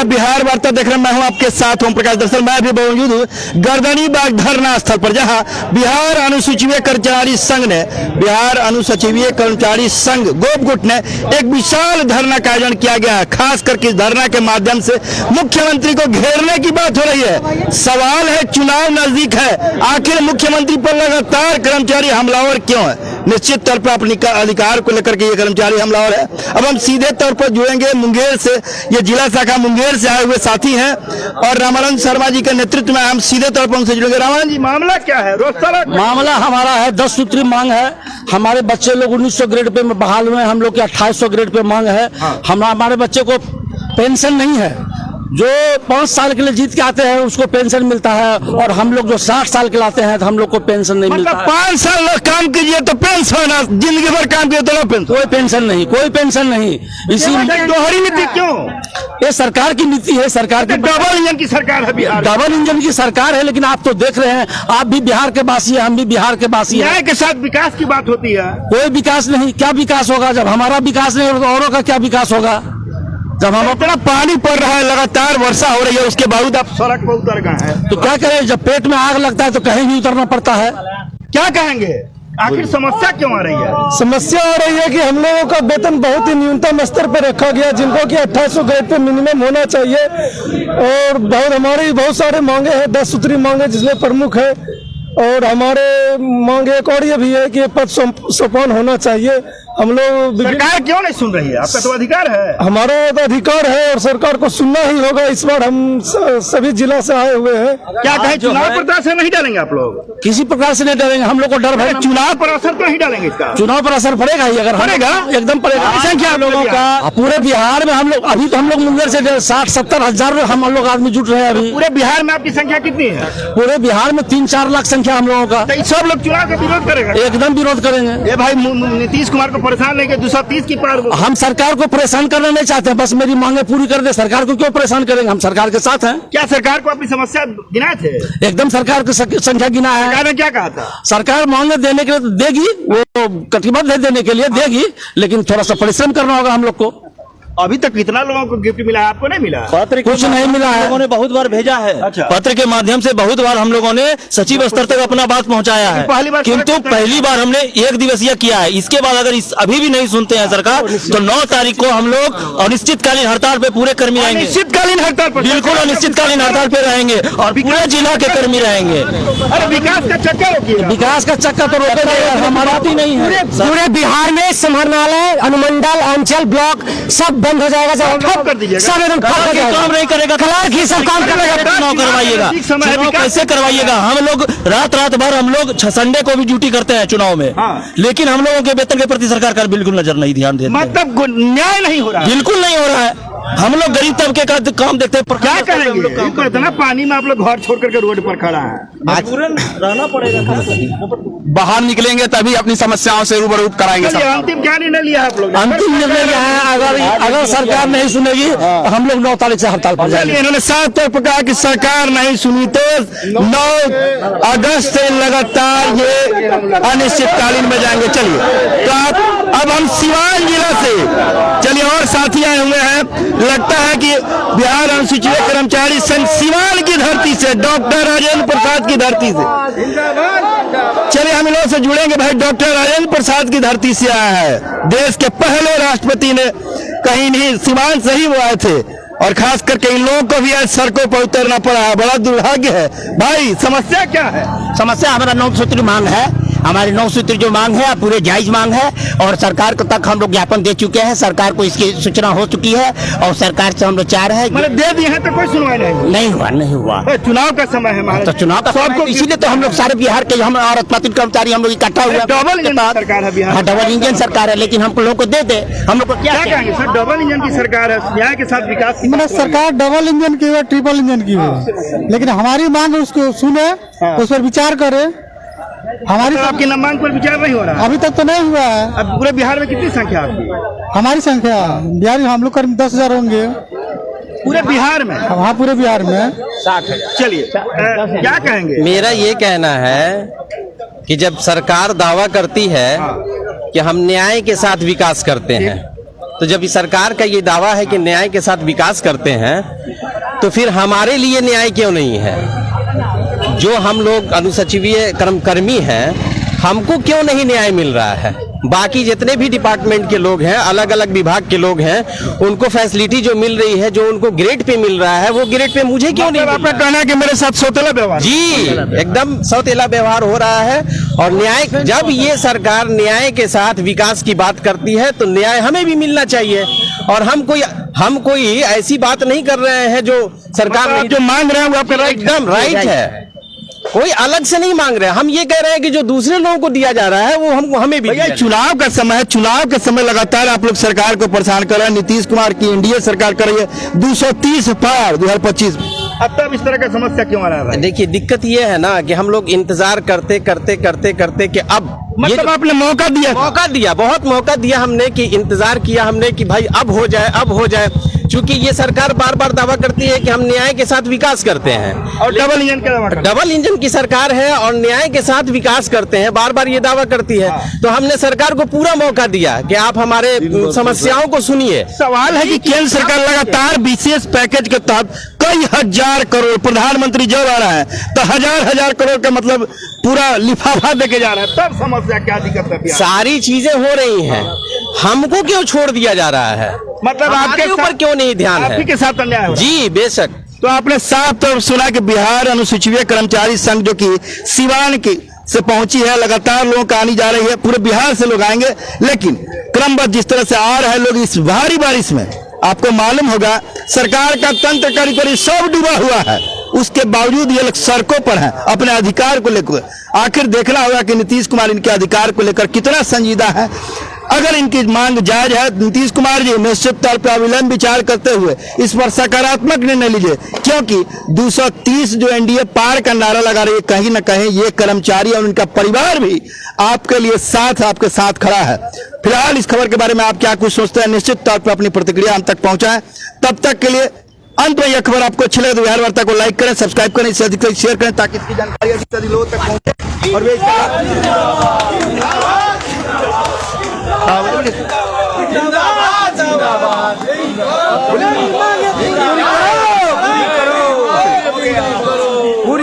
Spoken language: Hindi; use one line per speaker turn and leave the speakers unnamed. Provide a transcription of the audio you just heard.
नमस्कार, बिहार वार्ता देख रहे हैं। मैं हूं आपके साथ ओम प्रकाश। दरअसल मैं अभी मौजूद हूं गर्दनी बाग धरना स्थल पर, जहां बिहार अनुसूचित कर्मचारी संघ ने गोप गुट ने एक विशाल धरना का आयोजन किया गया है। खास करके इस धरना के माध्यम से मुख्यमंत्री को घेरने की बात हो रही है। सवाल है, चुनाव नजदीक है, आखिर मुख्यमंत्री पर लगातार कर्मचारी हमलावर क्यों है? निश्चित तौर पर अपने अधिकार को लेकर के ये कर्मचारी हमलावर है। अब हम सीधे तौर पर जुड़ेंगे मुंगेर से। ये जिला शाखा मुंगेर से आए हुए साथी हैं और रामानंद शर्मा जी के नेतृत्व में हम सीधे तौर पर उनसे जुड़ेंगे। रामानंद जी, मामला क्या है?
मामला हमारा है 10 सूत्री मांग है। हमारे बच्चे लोग 1900 ग्रेड पे बहाल हुए, हम लोग के 2800 ग्रेड पे मांग है। हमारे बच्चे को पेंशन नहीं है। जो 5 साल के लिए जीत के आते हैं उसको पेंशन मिलता है, और हम लोग जो 60 साल के लाते हैं तो हम लोग को पेंशन नहीं मिलता है।
5 साल काम कीजिए तो पेंशन, जिंदगी भर काम किए तो पेंशन?
कोई पेंशन नहीं, कोई पेंशन नहीं। इसी
दोहरी नीति क्यों?
ये सरकार की नीति है, सरकार की
डबल इंजन की सरकार है बिहार।
डबल इंजन की सरकार है, लेकिन आप तो देख रहे हैं, आप भी बिहार के वासी हैं, हम भी बिहार के वासी हैं।
न्याय के साथ विकास की बात होती है।
कोई विकास नहीं। क्या विकास होगा? जब हमारा विकास नहीं होगा तो औरों का क्या विकास होगा? जब हम
इतना पानी पड़ रहा है, लगातार वर्षा हो रही है, उसके बावजूद आप सड़क पर उतर गए हैं,
तो क्या करें? जब पेट में आग लगता है तो कहीं भी उतरना पड़ता है।
क्या कहेंगे? आखिर समस्या क्यों आ रही है?
समस्या आ रही है कि हम लोगों का वेतन बहुत ही न्यूनतम स्तर पर रखा गया, जिनको कि 2800 ग्रेड पे मिनिमम होना चाहिए। और हमारी बहुत सारे मांगे हैं, 10 सूत्री मांगे जिसमें प्रमुख है। और हमारे मांगे एक और ये भी है कि पद सौंपन होना चाहिए। हम लोग
सरकार क्यों नहीं सुन रही है? आपका तो अधिकार है।
हमारा तो अधिकार है और सरकार को सुनना ही होगा। इस बार हम सभी जिला से आए हुए हैं।
क्या कहें, चुनाव पर तो असर नहीं डालेंगे आप लोग?
किसी प्रकार से नहीं डरेंगे, हम लोग को डर है।
चुनाव पर असर तो नहीं डालेंगे इसका?
चुनाव पर असर पड़ेगा ही। अगर
पड़ेगा,
एकदम पड़ेगा।
संख्या लोगों का
पूरे बिहार में हम लोग अभी तो हम लोग मुंगेर से 60-70 हजार हम लोग आदमी जुट रहे हैं अभी।
पूरे बिहार में आपकी संख्या कितनी है?
पूरे बिहार में 3-4 लाख संख्या हम लोगों का।
तो सब लोग चुनाव का विरोध करेगा?
एकदम विरोध करेंगे।
ये भाई नीतीश कुमार को परेशान लेके 230 की पार।
हम सरकार को परेशान करना नहीं चाहते हैं, बस मेरी मांगे पूरी कर दे। सरकार को क्यों परेशान करेंगे? हम सरकार के साथ हैं।
क्या सरकार को अपनी समस्या गिनाए थे?
एकदम सरकार की संख्या गिना है।
सरकार ने क्या कहा था?
सरकार मांगे देने के लिए देगी, वो कटिबद्ध है देने के लिए देगी, लेकिन थोड़ा सा परिश्रम करना होगा हम लोग को।
अभी तक कितना लोगों को गिफ्ट मिला है? आपको नहीं मिला?
पत्र कुछ नहीं मिला है।
लोगों ने बहुत बार भेजा है।
अच्छा।
पत्र के माध्यम से बहुत बार हम लोगों ने सचिव स्तर तक अपना बात पहुंचाया है, किंतु पहली बार हमने 1 दिवसीय किया है। इसके बाद अगर अभी भी नहीं सुनते हैं सरकार, तो 9 तारीख को हम लोग अनिश्चितकालीन हड़ताल पे पूरे कर्मी रहेंगे।
अनिश्चितकालीन हड़ताल पर?
बिल्कुल अनिश्चितकालीन हड़ताल पे रहेंगे और पूरे जिला के कर्मी रहेंगे।
अरे विकास का चक्कर रोकिए।
विकास का चक्कर तो रोकेगा, हमारा ही नहीं है।
पूरे बिहार में समाहरणालय, अनुमंडल, अंचल, ब्लॉक सब बंद हो जाएगा।
ठप कर दीजिएगा।
सब एकदम ठप हो जाएगा।
काम नहीं करेगा,
क्लर्क ही सब काम करेगा।
चुनाव करवाइएगा। चुनाव कैसे करवाइएगा? हम लोग रात भर हम लोग संडे को भी ड्यूटी करते हैं चुनाव में, लेकिन हम लोगों के वेतन के प्रति सरकार का बिल्कुल नजर नहीं ध्यान देती।
मतलब न्याय नहीं हो रहा?
बिल्कुल नहीं हो रहा है। हम लोग गरीब तबके का काम देखते हैं।
क्या करेंगे? इतना पानी में आप लोग घर छोड़ करके रोड पर खड़ा है।
आज रहना पड़ेगा।
बाहर निकलेंगे तभी अपनी समस्याओं से रूबरू कराएंगे।
अंतिम क्या निर्णय लिया आप लोग?
अंतिम निर्णय लिया है, अगर सरकार नहीं सुनेगी तो हम लोग 9 तारीख से हड़ताल पर जाएंगे।
इन्होंने साफ तौर पर कहा कि सरकार नहीं सुनी तो 9 अगस्त से लगातार ये अनिश्चितकालीन में जाएंगे। चलिए, तो अब हम सिवान जिला से चलिए और साथी आए हुए हैं। लगता है कि बिहार अनुसूचित कर्मचारी संघ सिवान की धरती से, डॉक्टर राजेंद्र प्रसाद की धरती से, चलिए हम इन लोगों से जुड़ेंगे। भाई, डॉक्टर राजेंद्र प्रसाद की धरती से आया है। देश के पहले राष्ट्रपति ने कहीं नहीं, सिवान से ही वो आए थे, और खास करके इन लोगों को भी आज सड़कों पर उतरना पड़ा है। बड़ा दुर्भाग्य है। भाई, समस्या क्या है?
समस्या हमारा 9 सूत्री मांग है। हमारी 9 सूत्री जो मांग है पूरे जायज मांग है, और सरकार को तक हम लोग ज्ञापन दे चुके हैं। सरकार को इसकी सूचना हो चुकी है, और सरकार से हम लोग चाह रहे हैं।
मतलब दे दिए हैं तो कोई सुनवाई
नहीं हुआ।
चुनाव का समय है,
तो चुनाव का सबको, इसीलिए तो हम लोग सारे बिहार के हम और उत्पादित कर्मचारी हम लोग इकट्ठा हुए।
डबल इंजन सरकार है बिहार।
हाँ, डबल इंजन सरकार है, लेकिन हम लोग को दे दे। हम लोग को क्या
कहेंगे सर? डबल इंजन की सरकार है, न्याय के साथ विकास।
सरकार डबल इंजन की है, ट्रिपल इंजन की है, लेकिन हमारी मांग उसको सुने, उस पर विचार करे। हमारी
तो आपकी मांग पर विचार नहीं हो रहा?
अभी तक तो नहीं हुआ है।
अब पूरे बिहार में कितनी संख्या आपकी?
हमारी संख्या बिहार में हम लोग करीब 10,000 होंगे
पूरे बिहार में।
हाँ, पूरे बिहार में
60 है। चलिए, क्या कहेंगे?
मेरा ये कहना है कि जब सरकार दावा करती है कि हम न्याय के साथ विकास करते हैं,
तो जब इस सरकार का ये दावा है कि न्याय के साथ विकास करते हैं, तो फिर हमारे लिए न्याय क्यों नहीं है? जो हम लोग अनुसचिवीय कर्मकर्मी हैं, हमको क्यों नहीं न्याय मिल रहा है? बाकी जितने भी डिपार्टमेंट के लोग हैं, अलग अलग विभाग के लोग हैं, उनको फैसिलिटी जो मिल रही है, जो उनको ग्रेड पे मिल रहा है, वो ग्रेड पे मुझे क्यों नहीं?
आपका कहना है कि मेरे साथ सौतेला व्यवहार?
जी, एकदम सौतेला व्यवहार हो रहा है। और न्याय, जब ये सरकार न्याय के साथ विकास की बात करती है, तो न्याय हमें भी मिलना चाहिए। और हम कोई ऐसी बात नहीं कर रहे हैं जो सरकार
जो मांग रहे हैं वो आपका
एकदम राइट है, कोई अलग से नहीं मांग रहे हैं। हम ये कह रहे हैं कि जो दूसरे लोगों को दिया जा रहा है वो हमें भी दिया।
चुनाव का समय है, चुनाव के समय लगातार आप लोग सरकार को परेशान कर रहे हैं। नीतीश कुमार की एनडीए सरकार कर रही है 230 पार 2025 में। अब तब इस तरह का समस्या क्यों आ रहा है?
देखिए, दिक्कत ये है ना कि हम लोग इंतजार करते कि अब
मतलब आपने मौका दिया,
बहुत मौका दिया हमने, कि इंतजार किया हमने कि भाई अब हो जाए। चूंकि ये सरकार बार बार दावा करती है कि हम न्याय के साथ विकास करते हैं,
और डबल इंजन
की सरकार है और न्याय के साथ विकास करते हैं, बार बार ये दावा करती है। तो हमने सरकार को पूरा मौका दिया कि आप हमारे समस्याओं को सुनिए।
सवाल है कि केंद्र सरकार लगातार विशेष पैकेज के तहत कई हजार करोड़, प्रधानमंत्री जब आ रहा है तो हजार करोड़ का मतलब पूरा लिफाफा देके जा रहा है, तब समस्या क्या दिक्कत है?
सारी चीजें हो रही हैं, हमको क्यों छोड़ दिया जा रहा है?
मतलब आपके
ऊपर क्यों नहीं ध्यान है?
आपके साथ अन्याय हो?
जी बेशक।
तो आपने साफ तौर सुना कि बिहार अनुसूचित कर्मचारी संघ जो कि सिवान की से पहुंची है, लगातार लोगों का आनी जा रही है, पूरे बिहार से लोग आएंगे, लेकिन क्रमबद्ध जिस तरह से आ रहे लोग इस भारी बारिश में, आपको मालूम होगा सरकार का तंत्र करीब सब डूबा हुआ है, उसके बावजूद ये लोग सड़कों पर हैं अपने अधिकार को लेकर। आखिर देखना होगा कि नीतीश कुमार इनके अधिकार को लेकर कितना संजीदा है। अगर इनकी मांग जायज है, नीतीश कुमार जी निश्चित तौर पर अविलंब विचार करते हुए इस पर सकारात्मक निर्णय लीजिए, क्योंकि 230 जो एनडीए पार का नारा लगा रही है, कहीं न कहीं ये कर्मचारी और उनका परिवार भी आपके लिए आपके साथ खड़ा है। फिलहाल इस खबर के बारे में आप क्या कुछ सोचते हैं, निश्चित तौर पर अपनी प्रतिक्रिया हम तक पहुंचाएं। तब तक के लिए अंत में यह खबर आपको अच्छी लगे तो बिहार वार्ता को लाइक करें, सब्सक्राइब करें, इससे अधिक शेयर करें, ताकि इसकी जानकारी अधिक से अधिक लोगों तक पहुंचे। और वे